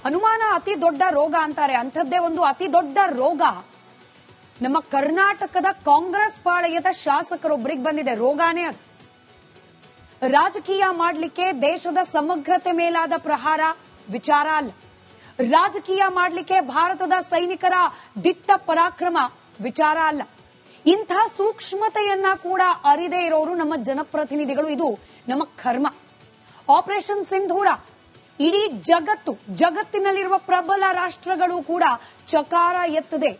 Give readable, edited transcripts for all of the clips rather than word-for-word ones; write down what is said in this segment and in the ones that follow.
ಅನುಮಾನ ಅತಿ ದೊಡ್ಡ ರೋಗ ಅಂತಾರೆ. ಅಂಥದ್ದೇ ಒಂದು ಅತಿ ದೊಡ್ಡ ರೋಗ ನಮ್ಮ ಕರ್ನಾಟಕದ ಕಾಂಗ್ರೆಸ್ ಪಾಳೆಯದ ಶಾಸಕರೊಬ್ಬರಿಗೆ ಬಂದಿದೆ. ರೋಗಾನೇ ಅದು. ರಾಜಕೀಯ ಮಾಡಲಿಕ್ಕೆ ದೇಶದ ಸಮಗ್ರತೆ ಮೇಲಾದ ಪ್ರಹಾರ ವಿಚಾರ ಅಲ್ಲ. ರಾಜಕೀಯ ಮಾಡಲಿಕ್ಕೆ ಭಾರತದ ಸೈನಿಕರ ದಿಟ್ಟ ಪರಾಕ್ರಮ ವಿಚಾರ ಅಲ್ಲ. ಇಂಥ ಸೂಕ್ಷ್ಮತೆಯನ್ನ ಕೂಡ ಅರಿದೇ ಇರೋರು ನಮ್ಮ ಜನಪ್ರತಿನಿಧಿಗಳು. ಇದು ನಮ್ಮ ಕರ್ಮ. ಆಪರೇಷನ್ ಸಿಂಧೂರ ಇಡೀ ಜಗತ್ತಿನಲ್ಲಿರುವ ಪ್ರಬಲ ರಾಷ್ಟ್ರಗಳು ಕೂಡ ಚಕಾರ ಎತ್ತದೆ.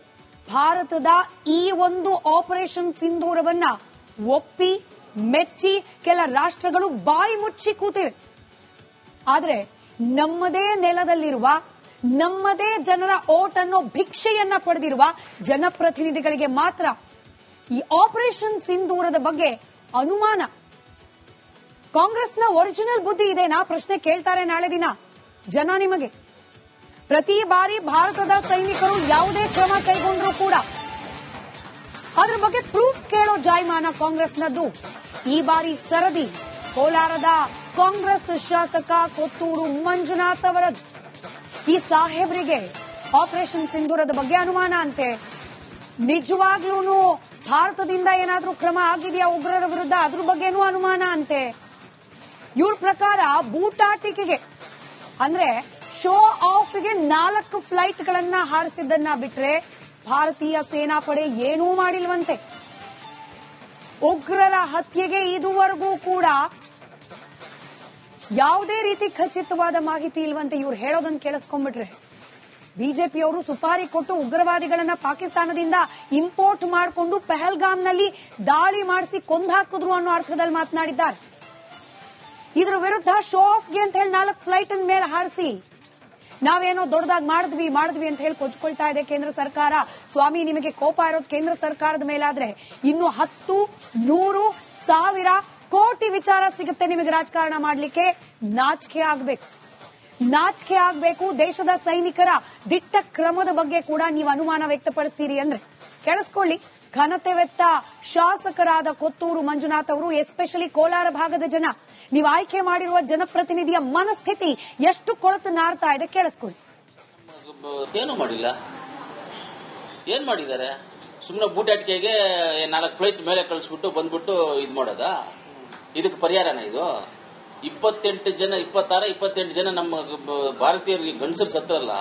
ಭಾರತದ ಈ ಒಂದು ಆಪರೇಷನ್ ಸಿಂಧೂರವನ್ನ ಒಪ್ಪಿ ಮೆಚ್ಚಿ ಕೆಲ ರಾಷ್ಟ್ರಗಳು ಬಾಯಿ ಮುಚ್ಚಿ ಕೂತಿವೆ. ಆದ್ರೆ ನಮ್ಮದೇ ನೆಲದಲ್ಲಿರುವ ನಮ್ಮದೇ ಜನರ ಓಟ್ ಅನ್ನೋ ಭಿಕ್ಷೆಯನ್ನ ಪಡೆದಿರುವ ಜನಪ್ರತಿನಿಧಿಗಳಿಗೆ ಮಾತ್ರ ಈ ಆಪರೇಷನ್ ಸಿಂಧೂರದ ಬಗ್ಗೆ ಅನುಮಾನ. ಕಾಂಗ್ರೆಸ್ನ ಒರಿಜಿನಲ್ ಬುದ್ಧಿ ಇದೆನಾ ಪ್ರಶ್ನೆ ಕೇಳ್ತಾರೆ ನಾಳೆ ದಿನ ಜನ ನಿಮಗೆ. ಪ್ರತಿ ಬಾರಿ ಭಾರತದ ಸೈನಿಕರು ಯಾವುದೇ ಕ್ರಮ ಕೈಗೊಂಡ್ರೂ ಕೂಡ ಅದ್ರ ಬಗ್ಗೆ ಪ್ರೂಫ್ ಕೇಳೋ ಜಾಯಮಾನ ಕಾಂಗ್ರೆಸ್ನದ್ದು. ಈ ಬಾರಿ ಸರದಿ ಕೋಲಾರದ ಕಾಂಗ್ರೆಸ್ ಶಾಸಕ ಕೊತ್ತೂರು ಮಂಜುನಾಥ್ ಅವರದ್ದು. ಈ ಸಾಹೇಬರಿಗೆ ಆಪರೇಷನ್ ಸಿಂಧೂರದ ಬಗ್ಗೆ ಅನುಮಾನ ಅಂತೆ. ನಿಜವಾಗ್ಲೂ ಭಾರತದಿಂದ ಏನಾದ್ರೂ ಕ್ರಮ ಆಗಿದೆಯಾ ಉಗ್ರರ ವಿರುದ್ಧ, ಅದ್ರ ಬಗ್ಗೆನೂ ಅನುಮಾನ ಅಂತೆ. ಇವ್ರ ಪ್ರಕಾರ ಬೂಟಾಟಿಕೆಗೆ ಅಂದ್ರೆ ಶೋ ಆಫ್ಗೆ 4 ಫ್ಲೈಟ್ಗಳನ್ನ ಹಾರಿಸಿದ್ದನ್ನ ಬಿಟ್ರೆ ಭಾರತೀಯ ಸೇನಾಪಡೆ ಏನೂ ಮಾಡಿಲ್ವಂತೆ. ಉಗ್ರರ ಹತ್ಯೆಗೆ ಇದುವರೆಗೂ ಕೂಡ ಯಾವುದೇ ರೀತಿ ಖಚಿತವಾದ ಮಾಹಿತಿ ಇಲ್ವಂತೆ. ಇವ್ರು ಹೇಳೋದನ್ನ ಕೇಳಿಸ್ಕೊಂಡ್ಬಿಟ್ರೆ ಬಿಜೆಪಿಯವರು ಸುಪಾರಿ ಕೊಟ್ಟು ಉಗ್ರವಾದಿಗಳನ್ನ ಪಾಕಿಸ್ತಾನದಿಂದ ಇಂಪೋರ್ಟ್ ಮಾಡಿಕೊಂಡು ಪಹಲ್ಗಾಮ್ನಲ್ಲಿ ದಾಳಿ ಮಾಡಿಸಿ ಕೊಂದಾಕಿದ್ರು ಅನ್ನೋ ಅರ್ಥದಲ್ಲಿ ಮಾತನಾಡಿದ್ದಾರೆ. ಇದ್ರ ವಿರುದ್ಧ ಶೋ ಆಫ್ಗೆ ಅಂತ ಹೇಳಿ 4 ಫ್ಲೈಟ್ ಮೇಲೆ ಹಾರಿಸಿ ನಾವೇನೋ ದೊಡ್ಡದಾಗಿ ಮಾಡಿದ್ವಿ ಅಂತ ಹೇಳಿ ಕೊಚ್ಕೊಳ್ತಾ ಇದೆ ಕೇಂದ್ರ ಸರ್ಕಾರ. ಸ್ವಾಮಿ, ನಿಮಗೆ ಕೋಪ ಇರೋದು ಕೇಂದ್ರ ಸರ್ಕಾರದ ಮೇಲಾದ್ರೆ ಇನ್ನು 10, 100, 1000 ಕೋಟಿ ವಿಚಾರ ಸಿಗುತ್ತೆ ನಿಮಗೆ ರಾಜಕಾರಣ ಮಾಡಲಿಕ್ಕೆ. ನಾಚಿಕೆ ಆಗಬೇಕು. ದೇಶದ ಸೈನಿಕರ ದಿಟ್ಟ ಕ್ರಮದ ಬಗ್ಗೆ ಕೂಡ ನೀವು ಅನುಮಾನ ವ್ಯಕ್ತಪಡಿಸ್ತೀರಿ ಅಂದ್ರೆ ಕೇಳಿಸ್ಕೊಳ್ಳಿ. ಘನತೆವೆತ್ತ ಶಾಸಕರಾದ ಕೊತ್ತೂರು ಮಂಜುನಾಥ್ ಅವರು, ಎಸ್ಪೆಷಲಿ ಕೋಲಾರ ಭಾಗದ ಜನ, ನೀವು ಆಯ್ಕೆ ಮಾಡಿರುವ ಜನಪ್ರತಿನಿಧಿಯ ಮನಸ್ಥಿತಿ ಎಷ್ಟು ಕೊಳತು ನಾರ್ತಾ ಇದೆ ಕೇಳಿಸ್ಕೊಳ್ಳಿ. ಏನು ಮಾಡಿಲ್ಲ, ಏನ್ ಮಾಡಿದ್ದಾರೆ? ಸುಮ್ಮನೆ ಬೂಟಾಟಿಕೆಗೆ 4 ಫ್ಲೈಟ್ ಮೇಲೆ ಕಳಿಸ್ಬಿಟ್ಟು ಬಂದ್ಬಿಟ್ಟು ಇದು ಮಾಡೋದಾ? ಇದಕ್ಕೆ ಪರಿಹಾರನ ಇದು? 26-28 ಜನ ನಮ್ಮ ಭಾರತೀಯರಿಗೆ ಗಂಡಸರು ಸತ್ತರಲ್ಲ,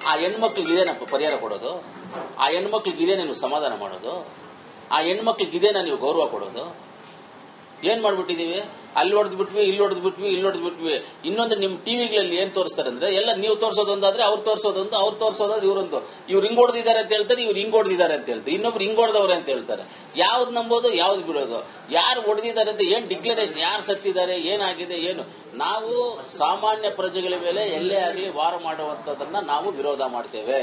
ಆ ಹೆಣ್ಮಕ್ಳಿಗೆ ಇದೇನಪ್ಪ ಪರಿಹಾರ ಕೊಡೋದು? ಆ ಹೆಣ್ಮಕ್ಳಿಗೆ ಇದೇನ ನೀವು ಸಮಾಧಾನ ಮಾಡೋದು? ಆ ಹೆಣ್ಮಕ್ಳಿಗೆ ಇದೇನ ನೀವು ಗೌರವ ಕೊಡೋದು? ಏನ್ ಮಾಡ್ಬಿಟ್ಟಿದೀವಿ? ಅಲ್ಲಿ ಹೊಡೆದ್ ಬಿಟ್ವಿ, ಇಲ್ಲಿ ಹೊಡೆದ್ ಬಿಟ್ವಿ. ಇನ್ನೊಂದು ನಿಮ್ ಟಿವಿಗಳಲ್ಲಿ ಏನ್ ತೋರಿಸ್ತಾರೆ ಅಂದ್ರೆ, ಎಲ್ಲ ನೀವು ತೋರಿಸೋದೊಂದಾದ್ರೆ ಅವ್ರು ತೋರಿಸೋದೊಂದು, ಅವ್ರು ತೋರಿಸೋದು ಇವರೊಂದು. ಇವ್ರು ಹಿಂಗ್ ಹೊಡೆದಿದ್ದಾರೆ ಅಂತ ಹೇಳ್ತಾರೆ, ಇವ್ರು ಹಿಂಗ್ ಹೊಡೆದಿದ್ದಾರೆ ಅಂತ ಹೇಳ್ತಾರೆ, ಇನ್ನೊಬ್ರು ಹಿಂಗ್ ಹೊಡೆದವ್ರೆ ಅಂತ ಹೇಳ್ತಾರೆ. ಯಾವ್ದು ನಂಬೋದು, ಯಾವ್ದು ಬಿಡೋದು? ಯಾರು ಹೊಡೆದಿದ್ದಾರೆ ಅಂತ ಏನ್ ಡಿಕ್ಲರೇಷನ್, ಯಾರು ಸತ್ತಿದ್ದಾರೆ, ಏನಾಗಿದೆ, ಏನು? ನಾವು ಸಾಮಾನ್ಯ ಪ್ರಜೆಗಳ ಮೇಲೆ ಎಲ್ಲೇ ಆಗಲಿ ವಾರ ಮಾಡುವಂತದನ್ನ ನಾವು ವಿರೋಧ ಮಾಡ್ತೇವೆ.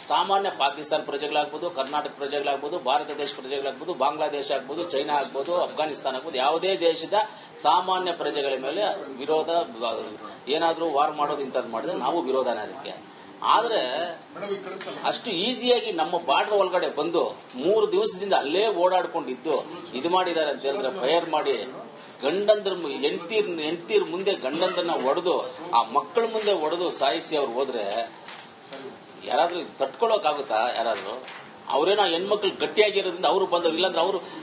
ಸಾಮಾನ್ಯ ಪಾಕಿಸ್ತಾನ ಪ್ರಜೆಗಳಾಗ್ಬೋದು, ಕರ್ನಾಟಕ ಪ್ರಜೆಗಳಾಗ್ಬೋದು, ಭಾರತ ದೇಶ ಪ್ರಜೆಗಳಾಗ್ಬೋದು, ಬಾಂಗ್ಲಾದೇಶ ಆಗ್ಬೋದು, ಚೈನಾ ಆಗ್ಬೋದು, ಅಫ್ಘಾನಿಸ್ತಾನ ಆಗ್ಬೋದು, ಯಾವುದೇ ದೇಶದ ಸಾಮಾನ್ಯ ಪ್ರಜೆಗಳ ಮೇಲೆ ವಿರೋಧ, ಏನಾದ್ರೂ ವಾರ್ ಮಾಡೋದು ಇಂಥದ್ದು ಮಾಡಿದ್ರೆ ನಾವು ವಿರೋಧನ ಅದಕ್ಕೆ. ಆದ್ರೆ ಅಷ್ಟು ಈಸಿಯಾಗಿ ನಮ್ಮ ಬಾರ್ಡರ್ ಒಳಗಡೆ ಬಂದು 3 ದಿವಸದಿಂದ ಅಲ್ಲೇ ಓಡಾಡ್ಕೊಂಡಿದ್ದು ಇದು ಮಾಡಿದ್ದಾರೆ ಅಂತ ಹೇಳಿದ್ರೆ, ಫೈರ್ ಮಾಡಿ ಗಂಡಂದ್ರ ಹೆಂಡತಿರ್ ಮುಂದೆ ಗಂಡಂದ್ರನ್ನ ಹೊಡೆದು, ಆ ಮಕ್ಕಳ ಮುಂದೆ ಹೊಡೆದು ಸಾಯಿಸಿ ಅವ್ರು ಹೋದ್ರೆ ಯಾರಾದ್ರೂ ತಟ್ಕೊಳ್ಳೋಕಾಗುತ್ತಾ? ಯಾರಾದ್ರೂ ಅವ್ರೇನೋ ಹೆಣ್ಮಕ್ಳು ಗಟ್ಟಿಯಾಗಿರೋದ್ರಿಂದ ಅವರು ಬಂದವರು, ಇಲ್ಲಾಂದ್ರೆ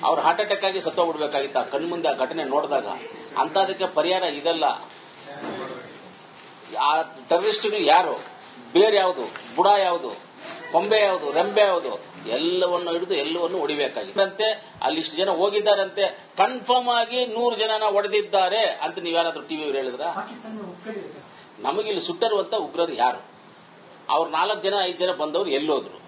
ಅವ್ರು ಹಾರ್ಟ್ ಅಟ್ಯಾಕ್ ಆಗಿ ಸತ್ತೋಗ್ಬಿಡ್ಬೇಕಾಗಿತ್ತ ಕಣ್ಮುಂದೆ ಆ ಘಟನೆ ನೋಡಿದಾಗ. ಅಂತದಕ್ಕೆ ಪರಿಹಾರ ಇದೆಲ್ಲ. ಆ ಟೆರರಿಸ್ಟ್ಗಳು ಯಾರು, ಬೇರೆ ಯಾವುದು, ಬುಡ ಯಾವುದು, ಕೊಂಬೆ ಯಾವುದು, ರೆಂಬೆ ಯಾವುದು, ಎಲ್ಲವನ್ನು ಹಿಡಿದು ಎಲ್ಲವನ್ನು ಹೊಡಿಬೇಕಾಗಿತ್ತಂತೆ. ಅಲ್ಲಿ ಇಷ್ಟು ಜನ ಹೋಗಿದ್ದಾರಂತೆ, ಕನ್ಫರ್ಮ್ ಆಗಿ 100 ಜನನ ಹೊಡೆದಿದ್ದಾರೆ ಅಂತ ನೀವ್ಯಾರಾದ್ರೂ ಟಿವಿ ಹೇಳಿದ್ರ? ನಮಗಿಲ್ಲಿ ಸುಟ್ಟರುವಂತ ಉಗ್ರರು ಯಾರು? ಅವ್ರು 4 ಜನ 5 ಜನ ಬಂದವರು ಎಲ್ಲೋದ್ರು?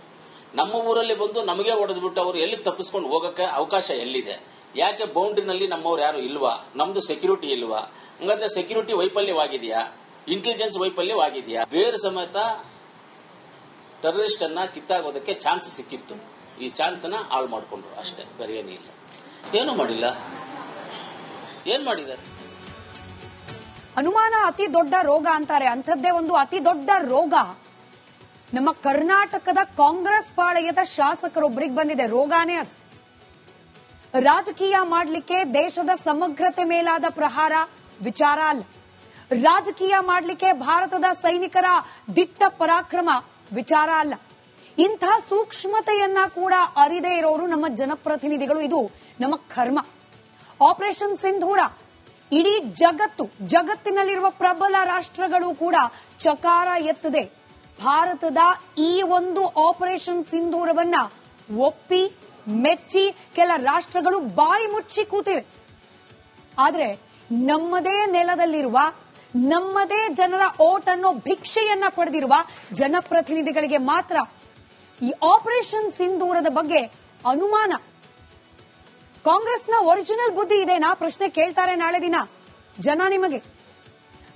ನಮ್ಮ ಊರಲ್ಲಿ ಬಂದು ನಮಗೆ ಹೊಡೆದ್ಬಿಟ್ಟು ಅವರು ಎಲ್ಲಿ ತಪ್ಪಿಸ್ಕೊಂಡು ಹೋಗಕ್ಕೆ ಅವಕಾಶ ಎಲ್ಲಿದೆ? ಯಾಕೆ ಬೌಂಡ್ರಿನಲ್ಲಿ ನಮ್ಮವ್ರು ಯಾರು ಇಲ್ವಾ? ನಮ್ದು ಸೆಕ್ಯೂರಿಟಿ ಇಲ್ವಾ? ಹಂಗಂದ್ರೆ ಸೆಕ್ಯೂರಿಟಿ ವೈಫಲ್ಯವಾಗಿದೆಯಾ? ಇಂಟೆಲಿಜೆನ್ಸ್ ವೈಫಲ್ಯವಾಗಿದೆಯಾ? ಬೇರೆ ಸಮೇತ ಟೆರರಿಸ್ಟ್ ಅನ್ನ ಕಿತ್ತಾಗೋದಕ್ಕೆ ಚಾನ್ಸ್ ಸಿಕ್ಕಿತ್ತು. ಈ ಚಾನ್ಸ್ ನ ಹಾಳು ಮಾಡಿಕೊಂಡ್ರು ಅಷ್ಟೇ, ಬೇರೆ ಏನಿಲ್ಲ. ಏನು ಮಾಡಿಲ್ಲ. ಏನ್ ಮಾಡಿದ್ದಾರೆ? ಅನುಮಾನ ಅತಿ ದೊಡ್ಡ ರೋಗ ಅಂತಾರೆ. ಅಂಥದ್ದೇ ಒಂದು ಅತಿ ದೊಡ್ಡ ರೋಗ ನಮ್ಮ ಕರ್ನಾಟಕದ ಕಾಂಗ್ರೆಸ್ ಪಾಳೆಯದ ಶಾಸಕರೊಬ್ಬರಿಗೆ ಬಂದಿದೆ. ರೋಗಾನೇ ಅದು. ರಾಜಕೀಯ ಮಾಡಲಿಕ್ಕೆ ದೇಶದ ಸಮಗ್ರತೆ ಮೇಲಾದ ಪ್ರಹಾರ ವಿಚಾರ ಅಲ್ಲ. ರಾಜಕೀಯ ಮಾಡಲಿಕ್ಕೆ ಭಾರತದ ಸೈನಿಕರ ದಿಟ್ಟ ಪರಾಕ್ರಮ ವಿಚಾರ ಅಲ್ಲ. ಇಂಥ ಸೂಕ್ಷ್ಮತೆಯನ್ನ ಕೂಡ ಅರಿದೇ ಇರೋರು ನಮ್ಮ ಜನಪ್ರತಿನಿಧಿಗಳು. ಇದು ನಮ್ಮ ಕರ್ಮ. ಆಪರೇಷನ್ ಸಿಂಧೂರ ಇಡೀ ಜಗತ್ತಿನಲ್ಲಿರುವ ಪ್ರಬಲ ರಾಷ್ಟ್ರಗಳು ಕೂಡ ಚಕಾರ ಎತ್ತದೆ. ಭಾರತದ ಈ ಒಂದು ಆಪರೇಷನ್ ಸಿಂಧೂರವನ್ನ ಒಪ್ಪಿ ಮೆಚ್ಚಿ ಕೆಲ ರಾಷ್ಟ್ರಗಳು ಬಾಯಿ ಮುಚ್ಚಿ ಕೂತಿವೆ. ಆದ್ರೆ ನಮ್ಮದೇ ನೆಲದಲ್ಲಿರುವ ನಮ್ಮದೇ ಜನರ ಓಟ್ ಅನ್ನೋ ಭಿಕ್ಷೆಯನ್ನ ಪಡೆದಿರುವ ಜನಪ್ರತಿನಿಧಿಗಳಿಗೆ ಮಾತ್ರ ಈ ಆಪರೇಷನ್ ಸಿಂಧೂರದ ಬಗ್ಗೆ ಅನುಮಾನ. ಕಾಂಗ್ರೆಸ್ನ ಒರಿಜಿನಲ್ ಬುದ್ಧಿ ಇದೇನಾ ಪ್ರಶ್ನೆ ಕೇಳ್ತಾರೆ ನಾಳೆ ದಿನ ಜನ ನಿಮಗೆ.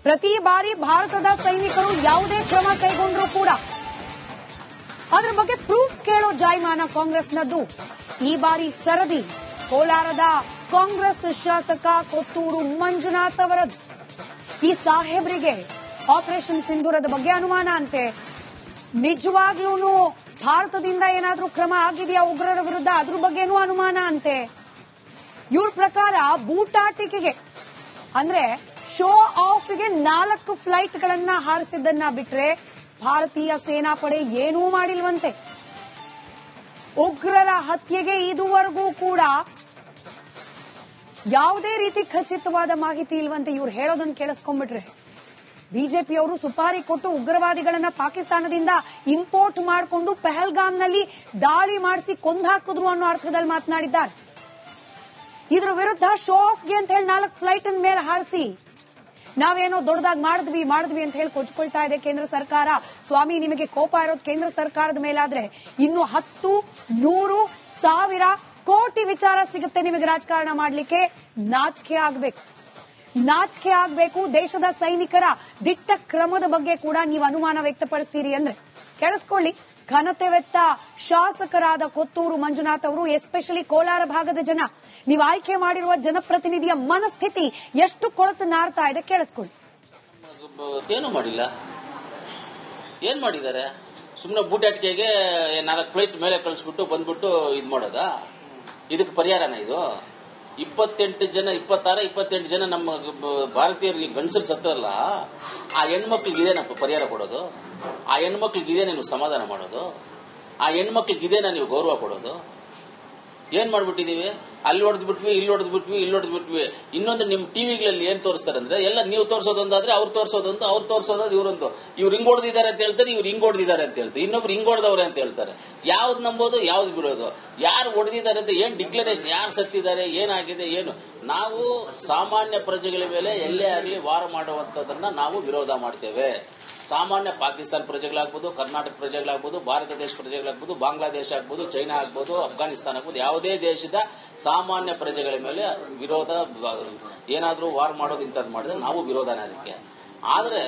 ಪ್ರತಿ ಬಾರಿ ಭಾರತದ ಸೈನಿಕರು ಯಾವುದೇ ಕ್ರಮ ಕೈಗೊಂಡ್ರೂ ಕೂಡ ಅದರ ಬಗ್ಗೆ ಪ್ರೂಫ್ ಕೇಳೋ ಜಾಯಮಾನ ಕಾಂಗ್ರೆಸ್ನದ್ದು. ಈ ಬಾರಿ ಸರದಿ ಕೋಲಾರದ ಕಾಂಗ್ರೆಸ್ ಶಾಸಕ ಕೊತ್ತೂರು ಮಂಜುನಾಥ್ ಅವರದ್ದು. ಈ ಸಾಹೇಬ್ರಿಗೆ ಆಪರೇಷನ್ ಸಿಂಧೂರದ ಬಗ್ಗೆ ಅನುಮಾನ ಅಂತೆ. ನಿಜವಾಗ್ಲೂ ಭಾರತದಿಂದ ಏನಾದ್ರೂ ಕ್ರಮ ಆಗಿದೆಯಾ ಉಗ್ರರ ವಿರುದ್ಧ, ಅದ್ರ ಬಗ್ಗೆನೂ ಅನುಮಾನ ಅಂತೆ. ಇವ್ರ ಪ್ರಕಾರ ಬೂಟಾಟಿಕೆಗೆ ಅಂದ್ರೆ ಶೋ ಆಫ್ಗೆ 4 ಫ್ಲೈಟ್ಗಳನ್ನ ಹಾರಿಸಿದ್ದನ್ನ ಬಿಟ್ರೆ ಭಾರತೀಯ ಸೇನಾಪಡೆ ಏನೂ ಮಾಡಿಲ್ವಂತೆ. ಉಗ್ರರ ಹತ್ಯೆಗೆ ಇದುವರೆಗೂ ಕೂಡ ಯಾವುದೇ ರೀತಿ ಖಚಿತವಾದ ಮಾಹಿತಿ ಇಲ್ವಂತೆ. ಇವ್ರು ಹೇಳೋದನ್ನ ಕೇಳಿಸ್ಕೊಂಡ್ಬಿಟ್ರೆ ಬಿಜೆಪಿಯವರು ಸುಪಾರಿ ಕೊಟ್ಟು ಉಗ್ರವಾದಿಗಳನ್ನ ಪಾಕಿಸ್ತಾನದಿಂದ ಇಂಪೋರ್ಟ್ ಮಾಡಿಕೊಂಡು ಪಹಲ್ಗಾಮ್ನಲ್ಲಿ ದಾಳಿ ಮಾಡಿಸಿ ಕೊಂದಾಕಿದ್ರು ಅನ್ನೋ ಅರ್ಥದಲ್ಲಿ ಮಾತನಾಡಿದ್ದಾರೆ. ಇದ್ರ ವಿರುದ್ಧ ಶೋ ಆಫ್ಗೆ ಅಂತ ಹೇಳಿ 4 ಫ್ಲೈಟ್ ಮೇಲೆ ಹಾರಿಸಿ ನಾವೇನೋ ದೊಡ್ಡದಾಗಿ ಮಾಡಿದ್ವಿ ಅಂತ ಹೇಳಿ ಕೊಚ್ಕೊಳ್ತಾ ಇದೆ ಕೇಂದ್ರ ಸರ್ಕಾರ. ಸ್ವಾಮಿ, ನಿಮಗೆ ಕೋಪ ಇರೋದು ಕೇಂದ್ರ ಸರ್ಕಾರದ ಮೇಲಾದ್ರೆ ಇನ್ನು 10, 100, 1000 ಕೋಟಿ ವಿಚಾರ ಸಿಗುತ್ತೆ ನಿಮಗೆ ರಾಜಕಾರಣ ಮಾಡಲಿಕ್ಕೆ. ನಾಚಿಕೆ ಆಗಬೇಕು. ದೇಶದ ಸೈನಿಕರ ದಿಟ್ಟ ಕ್ರಮದ ಬಗ್ಗೆ ಕೂಡ ನೀವು ಅನುಮಾನ ವ್ಯಕ್ತಪಡಿಸ್ತೀರಿ ಅಂದ್ರೆ ಕೇಳಿಸ್ಕೊಳ್ಳಿ. ಘನತೆವೆತ್ತ ಶಾಸಕರಾದ ಕೊತ್ತೂರು ಮಂಜುನಾಥ್ ಅವರು, ಎಸ್ಪೆಷಲಿ ಕೋಲಾರ ಭಾಗದ ಜನ, ನೀವು ಆಯ್ಕೆ ಮಾಡಿರುವ ಜನಪ್ರತಿನಿಧಿಯ ಮನಸ್ಥಿತಿ ಎಷ್ಟು ಕೊಳತು ನಾರ್ತಾ ಇದೆ ಕೇಳಿಸ್ಕೊಳ್ಳಿ. ಏನು ಮಾಡಿಲ್ಲ, ಏನ್ ಮಾಡಿದ್ದಾರೆ? ಸುಮ್ಮನೆ ಬೂಟಾಟಿಕೆಗೆ 4 ಫ್ಲೈಟ್ ಮೇಲೆ ಕಳಿಸ್ಬಿಟ್ಟು ಬಂದ್ಬಿಟ್ಟು ಇದ್ ಮಾಡೋದಾ? ಇದಕ್ಕೆ ಪರಿಹಾರನ ಇದು? 26 ಜನ ನಮ್ಮ ಭಾರತೀಯರಿಗೆ ಗಂಡಸರು ಸತ್ತರಲ್ಲ, ಆ ಹೆಣ್ಮಕ್ಳಿಗೆ ಇದೇನಪ್ಪ ಪರಿಹಾರ ಕೊಡೋದು? ಆ ಹೆಣ್ಮಕ್ಳಿಗೆ ಇದೇನ ನೀವು ಸಮಾಧಾನ ಮಾಡೋದು? ಆ ಹೆಣ್ಮಕ್ಳಿಗೆ ಇದೇನ ನೀವು ಗೌರವ ಕೊಡೋದು? ಏನ್ ಮಾಡ್ಬಿಟ್ಟಿದೀವಿ? ಅಲ್ಲಿ ಹೊಡೆದ್ಬಿಟ್ವಿ, ಇಲ್ಲಿ ಹೊಡೆದ್ಬಿಟ್ವಿ. ಇನ್ನೊಂದು ನಿಮ್ ಟಿವಿಗಳಲ್ಲಿ ಏನ್ ತೋರಿಸ್ತಾರೆ ಅಂದ್ರೆ, ಎಲ್ಲ ನೀವು ತೋರಿಸೋದೊಂದಾದ್ರೆ ಅವ್ರು ತೋರಿಸೋದೊಂದು, ಅವ್ರು ತೋರಿಸೋದು ಇವರೊಂದು. ಇವ್ರು ಹಿಂಗ್ ಹೊಡೆದಿದ್ದಾರೆ ಅಂತ ಹೇಳ್ತಾರೆ, ಇವ್ರು ಹಿಂಗ್ ಹೊಡೆದಿದ್ದಾರೆ ಅಂತ ಹೇಳ್ತಾರೆ, ಇನ್ನೊಬ್ರು ಹಿಂಗ್ ಹೊಡೆದವ್ರೆ ಅಂತ ಹೇಳ್ತಾರೆ. ಯಾವ್ದು ನಂಬೋದು, ಯಾವ್ದು ಬಿಡೋದು? ಯಾರು ಹೊಡೆದಿದ್ದಾರೆ ಅಂತ ಏನ್ ಡಿಕ್ಲರೇಷನ್, ಯಾರು ಸತ್ತಿದ್ದಾರೆ, ಏನಾಗಿದೆ, ಏನು? ನಾವು ಸಾಮಾನ್ಯ ಪ್ರಜೆಗಳ ಮೇಲೆ ಎಲ್ಲೇ ಆಗಲಿ ವಾರ ಮಾಡುವಂತದನ್ನ ನಾವು ವಿರೋಧ ಮಾಡ್ತೇವೆ. ಸಾಮಾನ್ಯ ಪಾಕಿಸ್ತಾನ ಪ್ರಜೆಗಳಾಗ್ಬೋದು, ಕರ್ನಾಟಕ ಪ್ರಜೆಗಳಾಗ್ಬೋದು, ಭಾರತ ದೇಶ ಪ್ರಜೆಗಳಾಗ್ಬೋದು, ಬಾಂಗ್ಲಾದೇಶ ಆಗ್ಬೋದು, ಚೈನಾ ಆಗ್ಬೋದು, ಅಫ್ಘಾನಿಸ್ತಾನ ಆಗ್ಬೋದು, ಯಾವುದೇ ದೇಶದ ಸಾಮಾನ್ಯ ಪ್ರಜೆಗಳ ಮೇಲೆ ವಿರೋಧ, ಏನಾದ್ರೂ ವಾರ್ ಮಾಡೋದು ಇಂಥದ್ದು ಮಾಡಿದ್ರೆ ನಾವು ವಿರೋಧನೇ ಅದಕ್ಕೆ. ಆದ್ರೆ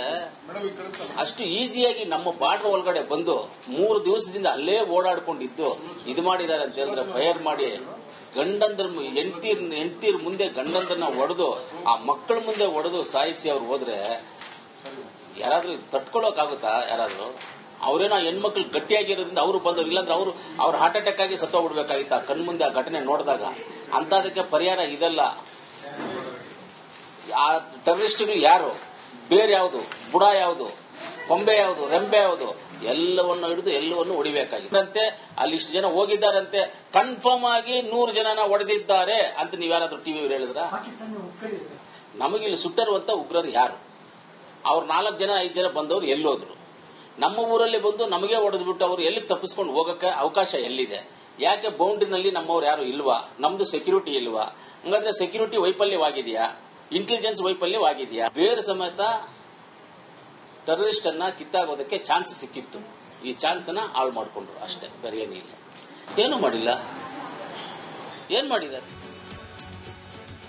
ಅಷ್ಟು ಈಸಿಯಾಗಿ ನಮ್ಮ ಬಾರ್ಡರ್ ಒಳಗಡೆ ಬಂದು 3 ದಿವಸದಿಂದ ಅಲ್ಲೇ ಓಡಾಡ್ಕೊಂಡಿದ್ದು ಇದು ಮಾಡಿದ್ದಾರೆ ಅಂತ ಹೇಳಿದ್ರೆ, ಫೈರ್ ಮಾಡಿ ಗಂಡಂದ್ರ ಹೆಂಡತಿರ್ ಮುಂದೆ ಗಂಡಂದ್ರನ್ನ ಹೊಡೆದು, ಆ ಮಕ್ಕಳ ಮುಂದೆ ಹೊಡೆದು ಸಾಯಿಸಿ ಅವ್ರು ಹೋದ್ರೆ ಯಾರಾದ್ರೂ ತಟ್ಕೊಳ್ಳೋಕಾಗುತ್ತಾ? ಯಾರಾದ್ರೂ ಅವರೇನೋ ಹೆಣ್ಮಕ್ಳು ಗಟ್ಟಿಯಾಗಿರೋದ್ರಿಂದ ಅವರು ಬಂದವರು, ಇಲ್ಲಾಂದ್ರೆ ಅವ್ರು ಹಾರ್ಟ್ ಅಟ್ಯಾಕ್ ಆಗಿ ಸತ್ತೋಗ್ಬಿಡ್ಬೇಕಾಗಿತ್ತ ಕಣ್ ಮುಂದೆ ಆ ಘಟನೆ ನೋಡಿದಾಗ. ಅಂತದಕ್ಕೆ ಪರಿಹಾರ ಇದಲ್ಲ. ಆ ಟೆರರಿಸ್ಟ್ಗಳು ಯಾರು, ಬೇರೆ ಯಾವುದು, ಬುಡ ಯಾವುದು, ಕೊಂಬೆ ಯಾವುದು, ರೆಂಬೆ ಯಾವುದು, ಎಲ್ಲವನ್ನು ಹಿಡಿದು ಎಲ್ಲವನ್ನು ಹೊಡಿಬೇಕಾಗಿತ್ತಂತೆ. ಅಲ್ಲಿ ಇಷ್ಟು ಜನ ಹೋಗಿದ್ದಾರಂತೆ, ಕನ್ಫರ್ಮ್ ಆಗಿ 100 ಜನನ ಹೊಡೆದಿದ್ದಾರೆ ಅಂತ ನೀವ್ಯಾರಾದ್ರೂ ಟಿವಿ ಹೇಳಿದ್ರ? ನಮಗಿಲ್ಲಿ ಸುಟ್ಟರುವಂತ ಉಗ್ರರು ಯಾರು? ಅವ್ರು 4 ಜನ 5 ಜನ ಬಂದವರು ಎಲ್ಲೋದ್ರು? ನಮ್ಮ ಊರಲ್ಲಿ ಬಂದು ನಮಗೆ ಹೊಡೆದ್ಬಿಟ್ಟು ಅವರು ಎಲ್ಲಿ ತಪ್ಪಿಸ್ಕೊಂಡು ಹೋಗಕ್ಕೆ ಅವಕಾಶ ಎಲ್ಲಿದೆ? ಯಾಕೆ ಬೌಂಡ್ರಿನಲ್ಲಿ ನಮ್ಮವ್ರು ಯಾರು ಇಲ್ವಾ? ನಮ್ದು ಸೆಕ್ಯೂರಿಟಿ ಇಲ್ವಾ? ಹಂಗಂದ್ರೆ ಸೆಕ್ಯೂರಿಟಿ ವೈಫಲ್ಯವಾಗಿದೆಯಾ? ಇಂಟೆಲಿಜೆನ್ಸ್ ವೈಫಲ್ಯವಾಗಿದೆಯಾ? ಬೇರೆ ಸಮೇತ ಟೆರರಿಸ್ಟ್ ಅನ್ನ ಕಿತ್ತಾಗೋದಕ್ಕೆ ಚಾನ್ಸ್ ಸಿಕ್ಕಿತ್ತು. ಈ ಚಾನ್ಸ್ ಅನ್ನ ಹಾಳು ಮಾಡಿಕೊಂಡ್ರು ಅಷ್ಟೇ, ಬೇರೆ ಏನಿಲ್ಲ. ಏನು ಮಾಡಿಲ್ಲ. ಏನ್ ಮಾಡಿದ್ದಾರೆ?